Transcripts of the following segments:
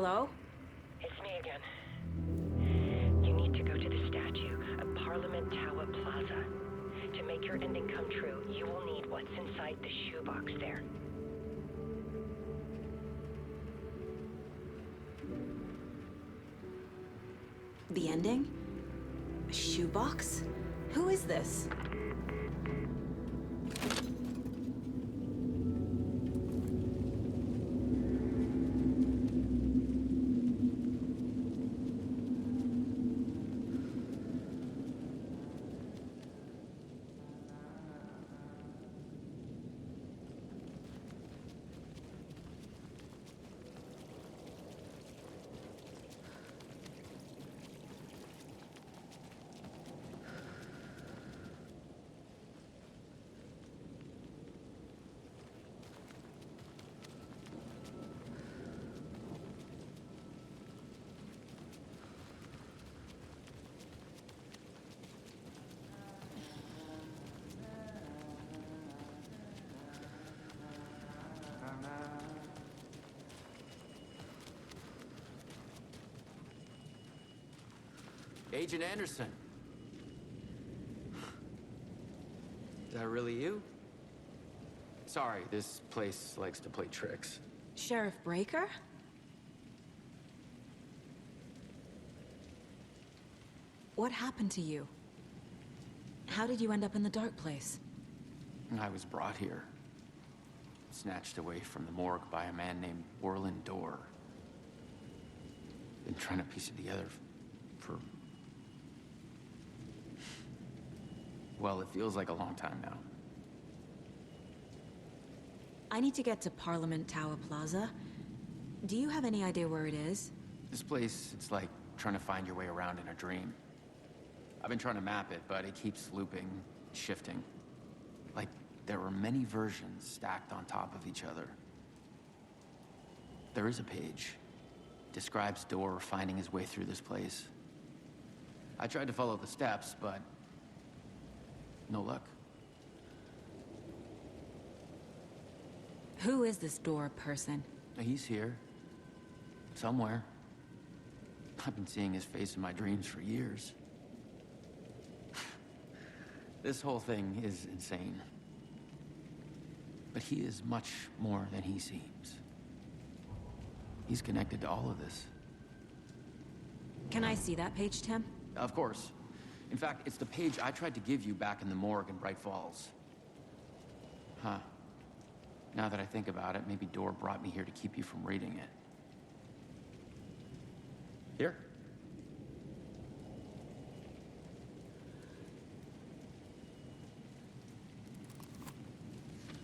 Hello? It's me again. You need to go to the statue of Parliament Tower Plaza. To make your ending come true, you will need what's inside the shoebox there. The ending? A shoebox? Who is this? Agent Anderson. Is that really you? Sorry, this place likes to play tricks. Sheriff Breaker? What happened to you? How did you end up in the dark place? I was brought here. Snatched away from the morgue by a man named Warland Dorr. Been trying to piece it together for... well, it feels like a long time now. I need to get to Parliament Tower Plaza. Do you have any idea where it is? This place, it's like trying to find your way around in a dream. I've been trying to map it, but it keeps looping, shifting. Like there are many versions stacked on top of each other. There is a page. Describes Dorr finding his way through this place. I tried to follow the steps, but no luck. Who is this Dorr person? He's here. Somewhere. I've been seeing his face in my dreams for years. This whole thing is insane. But he is much more than he seems. He's connected to all of this. Can I see that page, Tim? Of course. In fact, it's the page I tried to give you back in the morgue in Bright Falls. Huh. Now that I think about it, maybe Dorr brought me here to keep you from reading it. Here.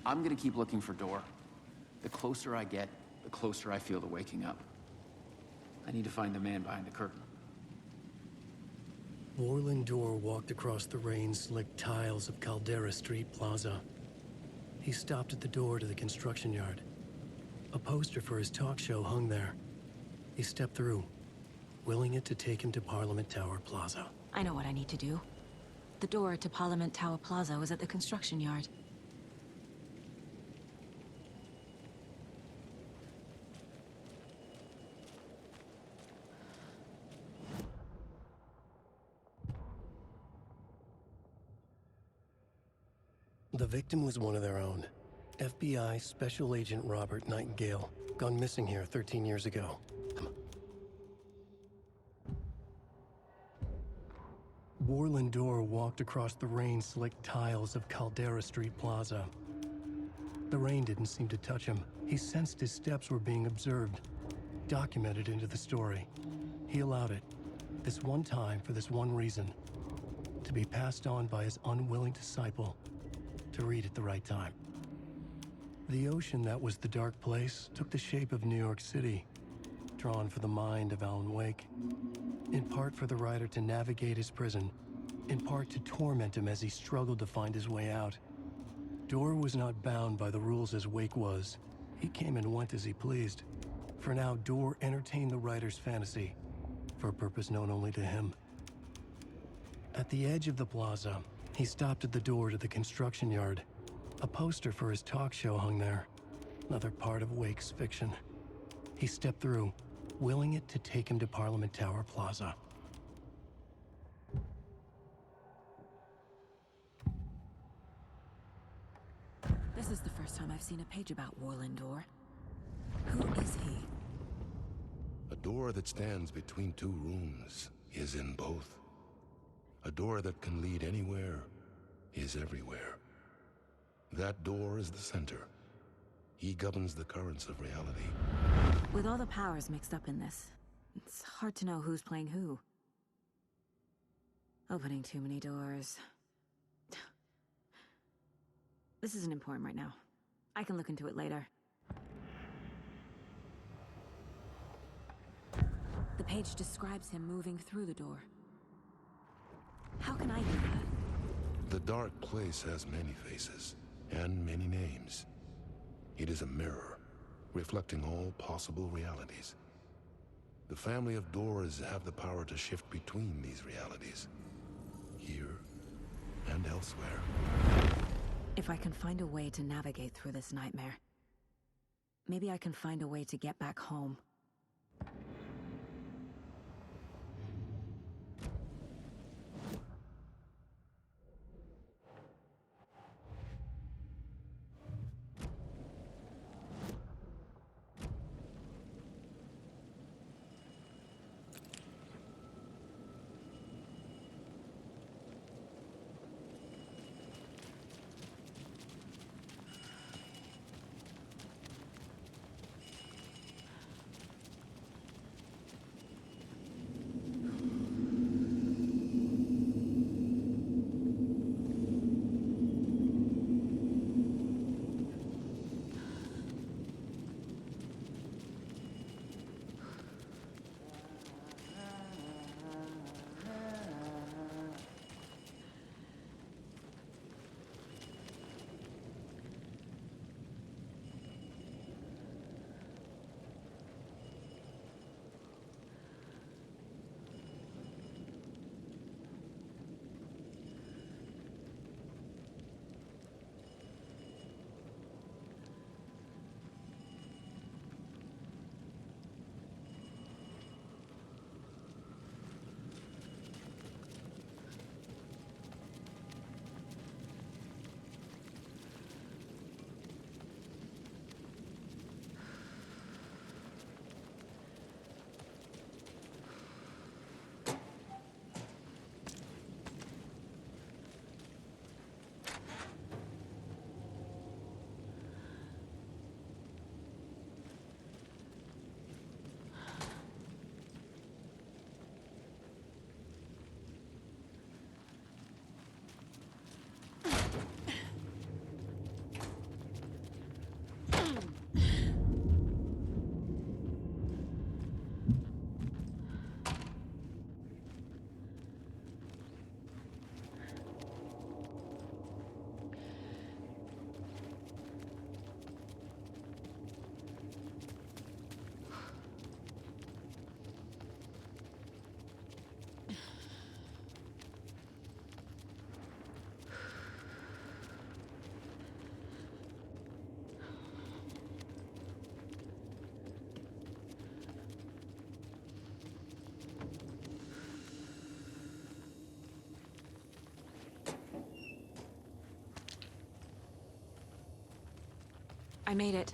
I'm gonna keep looking for Dorr. The closer I get, the closer I feel to waking up. I need to find the man behind the curtain. Warland Dorr walked across the rain-slicked tiles of Caldera Street Plaza. He stopped at the door to the construction yard. A poster for his talk show hung there. He stepped through, willing it to take him to Parliament Tower Plaza. I know what I need to do. The door to Parliament Tower Plaza was at the construction yard. The victim was one of their own. FBI Special Agent Robert Nightingale, gone missing here 13 years ago. Warland Dorr walked across the rain-slicked tiles of Caldera Street Plaza. The rain didn't seem to touch him. He sensed his steps were being observed, documented into the story. He allowed it, this one time for this one reason, to be passed on by his unwilling disciple, to read at the right time. The ocean that was the dark place took the shape of New York City, drawn for the mind of Alan Wake, in part for the writer to navigate his prison, in part to torment him as he struggled to find his way out. Dorr was not bound by the rules as Wake was. He came and went as he pleased. For now, Dorr entertained the writer's fantasy, for a purpose known only to him. At the edge of the plaza, he stopped at the door to the construction yard. A poster for his talk show hung there, another part of Wake's fiction. He stepped through, willing it to take him to Parliament Tower Plaza. This is the first time I've seen a page about Warlindor. Who is he? A door that stands between two rooms is in both. A door that can lead anywhere is everywhere. That door is the center. He governs the currents of reality. With all the powers mixed up in this, it's hard to know who's playing who. Opening too many doors. This isn't important right now. I can look into it later. The page describes him moving through the door. How can I do that? The dark place has many faces and many names. It is a mirror, reflecting all possible realities. The family of doors have the power to shift between these realities, here and elsewhere. If I can find a way to navigate through this nightmare, maybe I can find a way to get back home. I made it.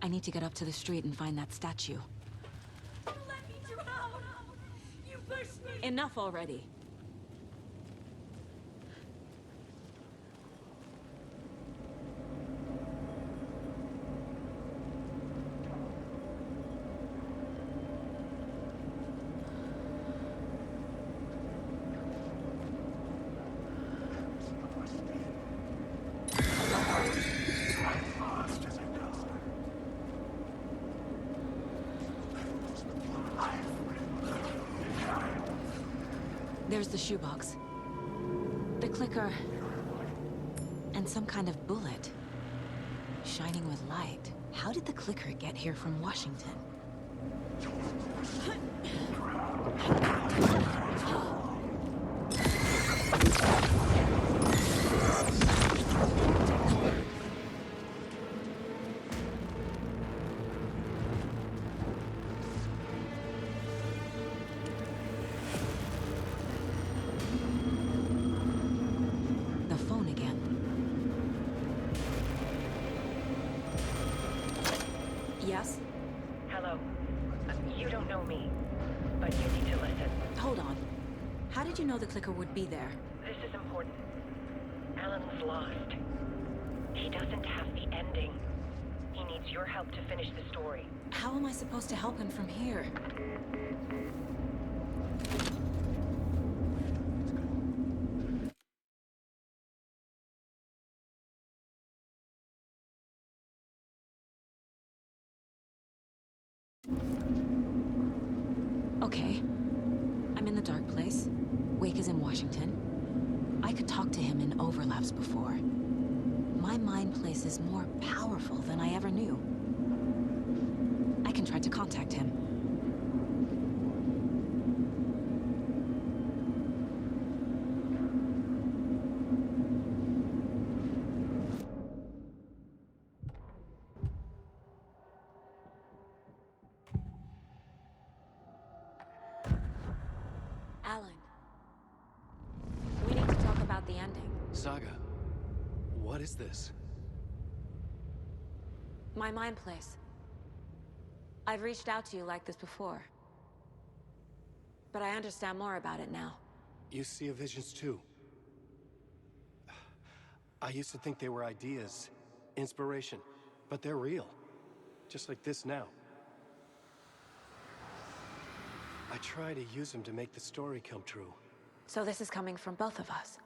I need to get up to the street and find that statue. Let me drown! You pushed me! Enough already. There's the shoebox. The clicker. And some kind of bullet. Shining with light. How did the clicker get here from Washington? but you need to listen. Hold on. How did you know the clicker would be there? This is important. Alan's lost. He doesn't have the ending. He needs your help to finish the story. How am I supposed to help him from here? Okay. I'm in the dark place. Wake is in Washington. I could talk to him in overlaps before. My mind place is more powerful than I ever knew. I can try to contact him. Alan. We need to talk about the ending. Saga, what is this? My mind place. I've reached out to you like this before. But I understand more about it now. You see visions too. I used to think they were ideas, inspiration, but they're real. Just like this now. I try to use them to make the story come true. So this is coming from both of us.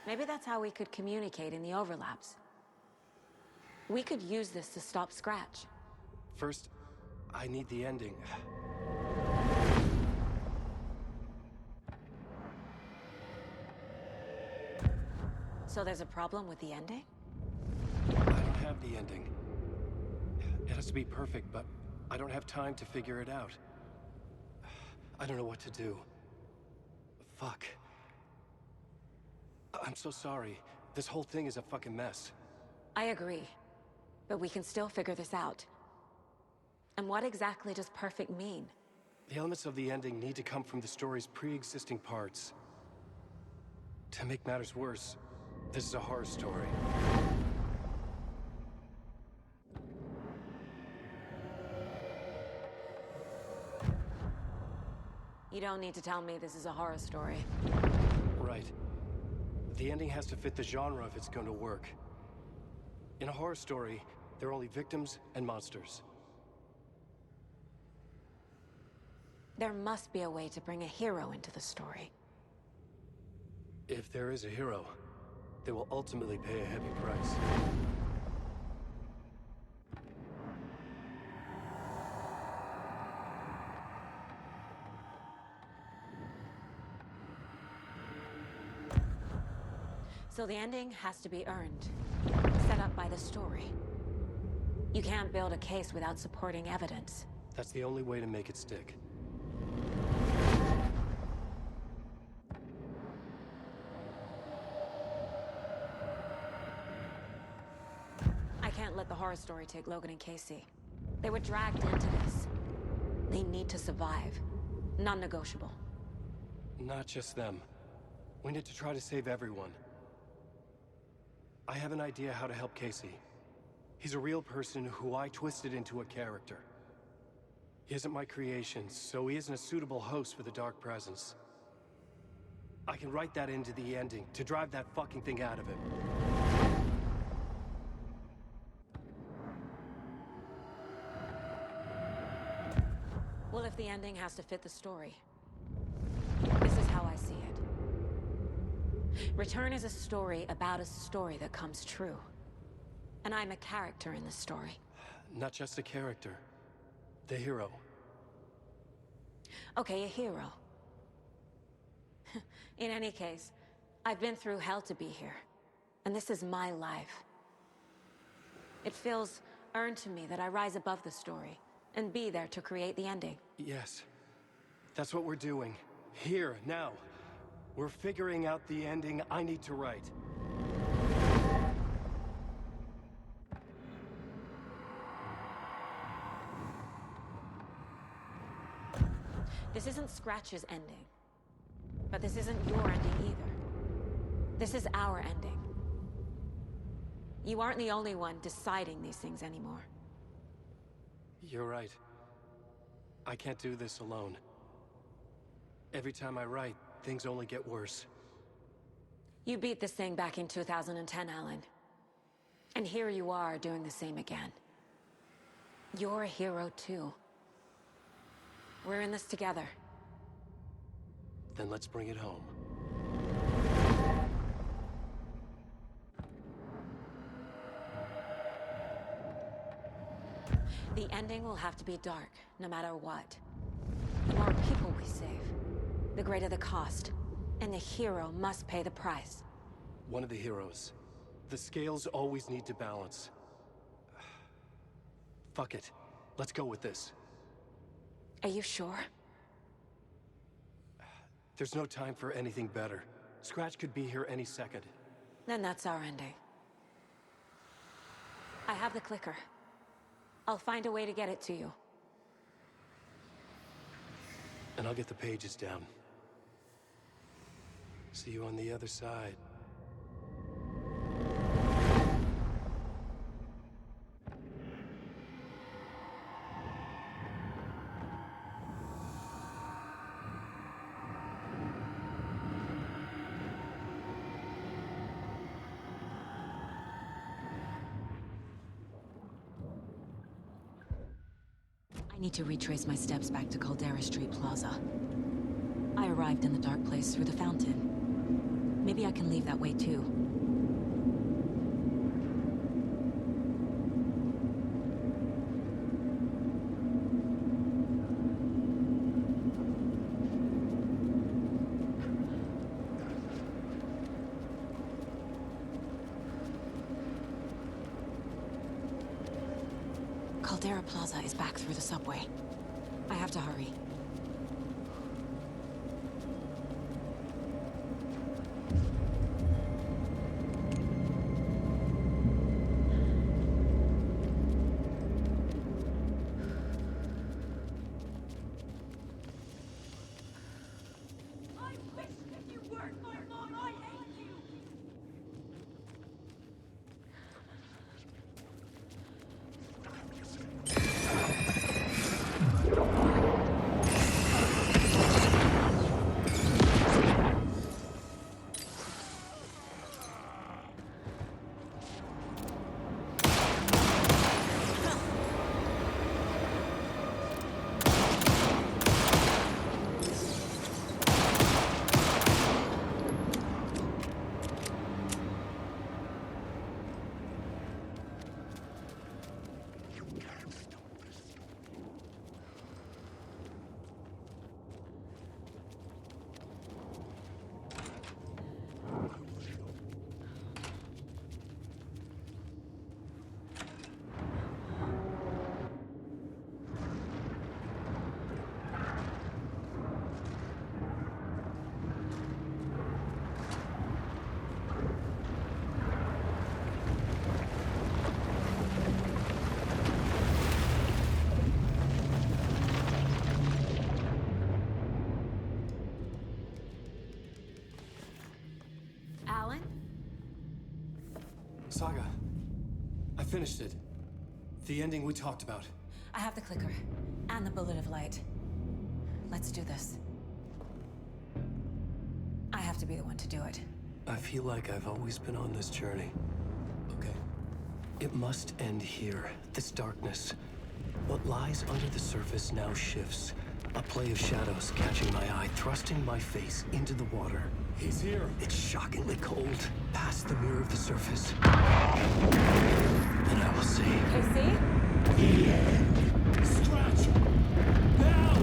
Maybe that's how we could communicate in the overlaps. We could use this to stop Scratch. First, I need the ending. So there's a problem with the ending? I don't have the ending. It has to be perfect, but I don't have time to figure it out. I don't know what to do. Fuck. I'm so sorry. This whole thing is a fucking mess. I agree. But we can still figure this out. And what exactly does perfect mean? The elements of the ending need to come from the story's pre-existing parts. To make matters worse, this is a horror story. You don't need to tell me this is a horror story. Right. The ending has to fit the genre if it's going to work. In a horror story, there are only victims and monsters. There must be a way to bring a hero into the story. If there is a hero, they will ultimately pay a heavy price. So the ending has to be earned, set up by the story. You can't build a case without supporting evidence. That's the only way to make it stick. I can't let the horror story take Logan and Casey. They were dragged into this. They need to survive. Non-negotiable. Not just them. We need to try to save everyone. I have an idea how to help Casey. He's a real person who I twisted into a character. He isn't my creation, so he isn't a suitable host for the Dark Presence. I can write that into the ending to drive that fucking thing out of him. Well, if the ending has to fit the story, this is how I see it. Return is a story about a story that comes true. And I'm a character in the story. Not just a character. The hero. Okay, a hero. In any case, I've been through hell to be here. And this is my life. It feels earned to me that I rise above the story and be there to create the ending. Yes. That's what we're doing. Here, now. We're figuring out the ending I need to write. This isn't Scratch's ending. But this isn't your ending either. This is our ending. You aren't the only one deciding these things anymore. You're right. I can't do this alone. Every time I write, things only get worse. You beat this thing back in 2010, Alan. And here you are doing the same again. You're a hero too. We're in this together. Then let's bring it home. The ending will have to be dark, no matter what. The more people we save, the greater the cost. And the hero must pay the price. One of the heroes. The scales always need to balance. Fuck it. Let's go with this. Are you sure? There's no time for anything better. Scratch could be here any second. Then that's our ending. I have the clicker. I'll find a way to get it to you. And I'll get the pages down. See you on the other side. I need to retrace my steps back to Caldera Street Plaza. I arrived in the dark place through the fountain. Maybe I can leave that way too. Caldera Plaza is back through the subway. I have to hurry. I wish that you weren't my mom. I hate you. Alan? Saga, I finished it. The ending we talked about. I have the clicker. And the bullet of light. Let's do this. I have to be the one to do it. I feel like I've always been on this journey. Okay. It must end here, this darkness. What lies under the surface now shifts. A play of shadows catching my eye, thrusting my face into the water. He's here. It's shockingly cold, past the mirror of the surface. Then I will see. KC? Scratch! Now!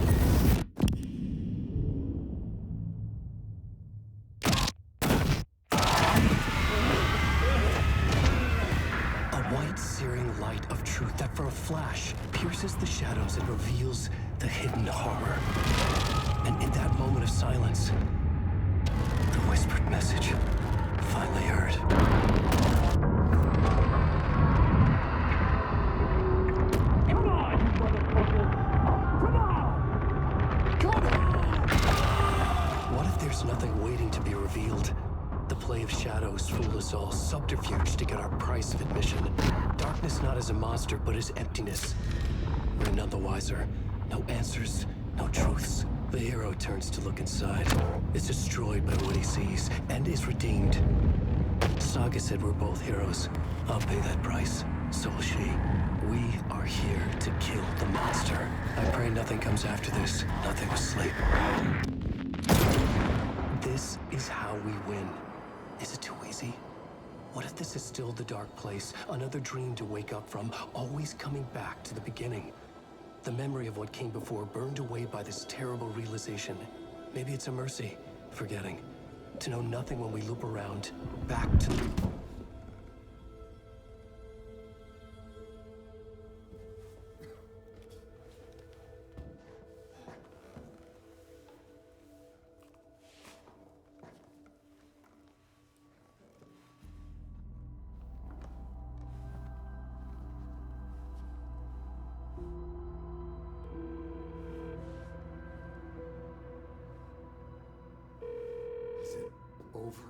A white, searing light of truth that for a flash pierces the shadows and reveals the hidden horror. And in that moment of silence, the whispered message finally heard. Come on, you motherfucker! Come on! Come on! What if there's nothing waiting to be revealed? The play of shadows fool us all, subterfuge to get our price of admission. Darkness not as a monster, but as emptiness. We're none the wiser, No answers, no truths. The hero turns to look inside. Is destroyed by what he sees, and is redeemed. Saga said we're both heroes. I'll pay that price. So will she. We are here to kill the monster. I pray nothing comes after this. Nothing will sleep. This is how we win. Is it too easy? What if this is still the dark place? Another dream to wake up from, always coming back to the beginning. The memory of what came before burned away by this terrible realization. Maybe it's a mercy, forgetting. To know nothing when we loop around, back to... Is it over?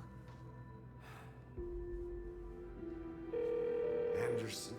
Anderson?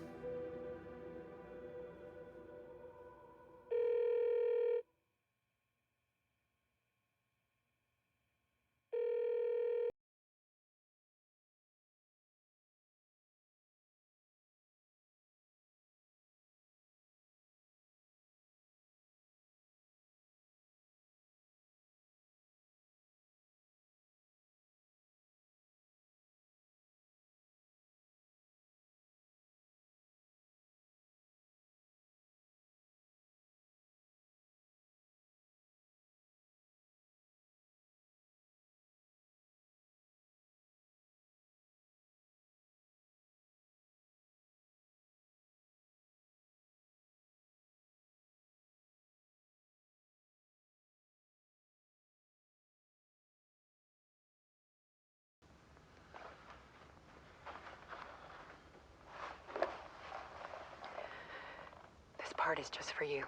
This part is just for you.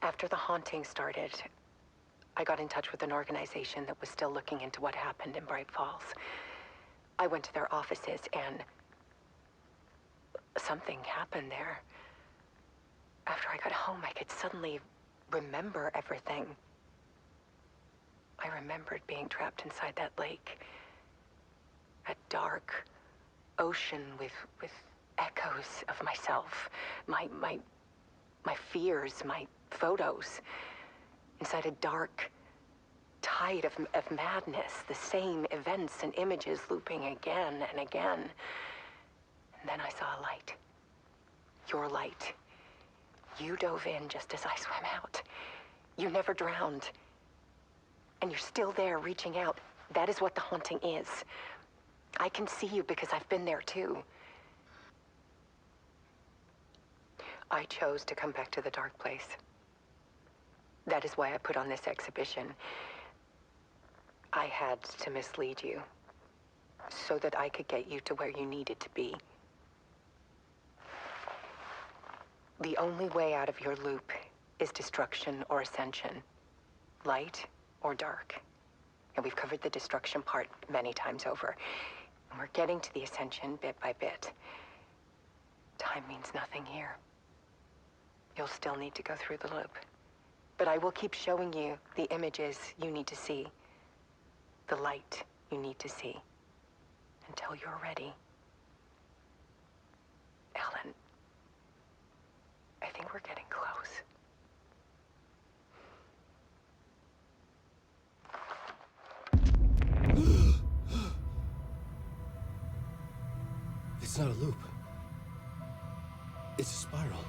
After the haunting started, I got in touch with an organization that was still looking into what happened in Bright Falls. I went to their offices and something happened there. After I got home, I could suddenly remember everything. I remembered being trapped inside that lake. A dark ocean with echoes of myself. My fears, my photos. Inside a dark tide of madness. The same events and images looping again and again. And then I saw a light. Your light. You dove in just as I swam out. You never drowned. And you're still there reaching out. That is what the haunting is. I can see you because I've been there too. I chose to come back to the dark place. That is why I put on this exhibition. I had to mislead you so that I could get you to where you needed to be. The only way out of your loop is destruction or ascension, light or dark. And we've covered the destruction part many times over. And we're getting to the ascension bit by bit. Time means nothing here. You'll still need to go through the loop. But I will keep showing you the images you need to see, the light you need to see, until you're ready. Ellen, I think we're getting close. It's not a loop. It's a spiral.